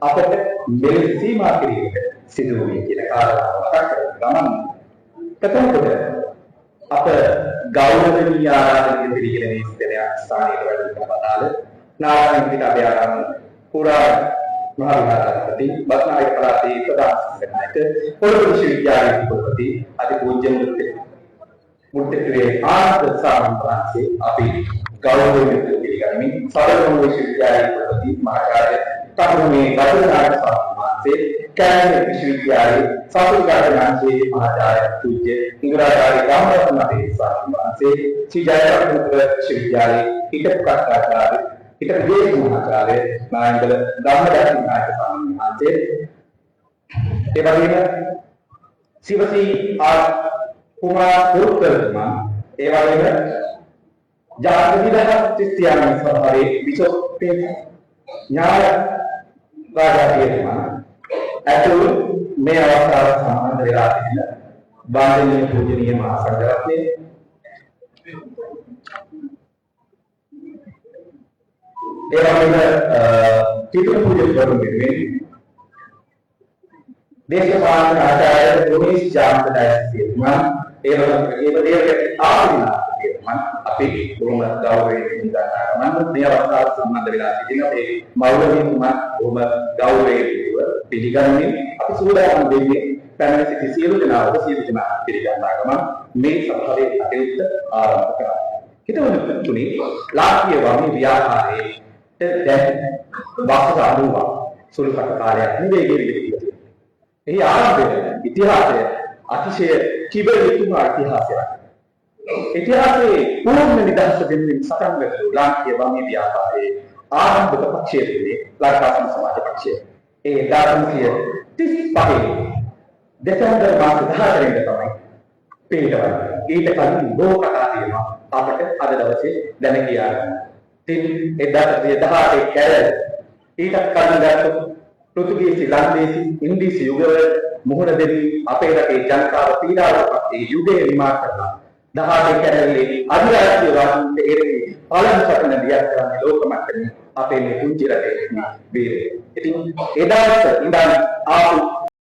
අපට මෙලෙස සීමා කිරීමට සිදු වුණේ කියන කාරණාව මතක් කරගන්න ගමන්. අප ගෞරවනීය ආරාධනීය පිළිගැනීමේ සිතේ ස්ථානයේ වැඩ කරන නාරායණ පිට අභයාරාම පුරා මහා විහාරාධිපති බස්නායක පළාතේ ප්‍රධාන සංඝනායක කොළඹ විශ්වවිද්‍යාලයේ කුලපති අතිපූජ්‍ය මුත්තේ ආනන්ද ස්වාමීන් වහන්සේ අපි ගෞරවයෙන් පිළිගනිමින් සරලම විශ්වවිද්‍යාලයේ කුලපති මහාචාර්ය කරුණේ ගරුනායක ස්වාමීන් වහන්සේ කැලණි විශ්වවිද්‍යාලයේ සාතුගාතනාංශයේ මහාචාර්ය පූජ්‍ය ඉංග්‍රාචාර්ය ගාමරත්න අපේ ස්වාමීන් වහන්සේ ශ්‍රී ජයවර්ධන විශ්වවිද්‍යාලයේ හිටපු කර්තාචාර්ය හිටපු දේශ මහාචාර්ය නායකල ධම්මදාස නායක ස්වාමීන් වහන්සේ ඒ වගේම සිවසී කුමාර පුරුකල්තුමා ඒ වගේම ජාතිවිදහ ක්‍රිස්තියානි සභාවේ විශෝපේ ඥාන රාජාතිතුමා ඇතුළු මේ අවස්ථාව සම්බන්ධ වෙලා තිබෙන වන්දනීය පූජනීය මහා සංඝරත්නයේ ඒ වගේම පිටු පූජක වරුන්ගේ දේශපාලන ආචාර්ය රොමේෂ් ජාම්පදායතුමා ඒ වගේම ආවිලා අපි බොහොම ගෞරවයෙන් ඉඳලා මම මේ අවස්ථාව සම්බන්ධ වෙලා සිටින ඒ මෞලවීතුමා බොහොම ගෞරවයෙන් පිළිගන්නේ අපි සූදානම් වෙන්නේ පැමිණ සිටි සියලු දෙනා පිළිගන්නා ගමන් මේ සභාවේ කටයුත්ත ආරම්භ කරා. හිතවල තුනේ ලාක්‍ය වමි ව්‍යාපාරයේ දැන් වසර 90 සුළු කාලයක් නෙවෙයි ගෙවිලා. එහි ආරම්භය ඉතිහාසය අතිශය කිබර යුතුම ඉතිහාසයක්. ඉතිහාසයේ පූර්ණ නිදහස දෙමින් සටන් වැදූ ලාංකීය වමී ව්‍යාපාරයේ ආරම්භක පක්ෂයේ ලංකා සමාජ පක්ෂය. ඒ 1935 දෙසැම්බර් මාස 14 වෙනිදා තමයි පිටවන්නේ. ඊට කලින් බොහෝ කතා තියෙනවා අපට අද දවසේ දැන කියා ගන්න. ඉතින් 1918 කැලේ ඊට කලින් ගත්ත පෘතුගීසි ලන්දේසි ඉන්දීසි යුගවල මුහුණ දෙවි අපේ රටේ ජනතාව පීඩාවටපත් ඒ යුගයේ විමාර කරලා 18 කැලේ අධිරාජ්‍ය වාදීන්ට එරෙහි පාලන සටන දියත් කරන්නේ ලෝක මට්ටමේ අපේ මේ පුංචි රටේ වීරය. ඉතින් එදාට ඉඳන් ආපු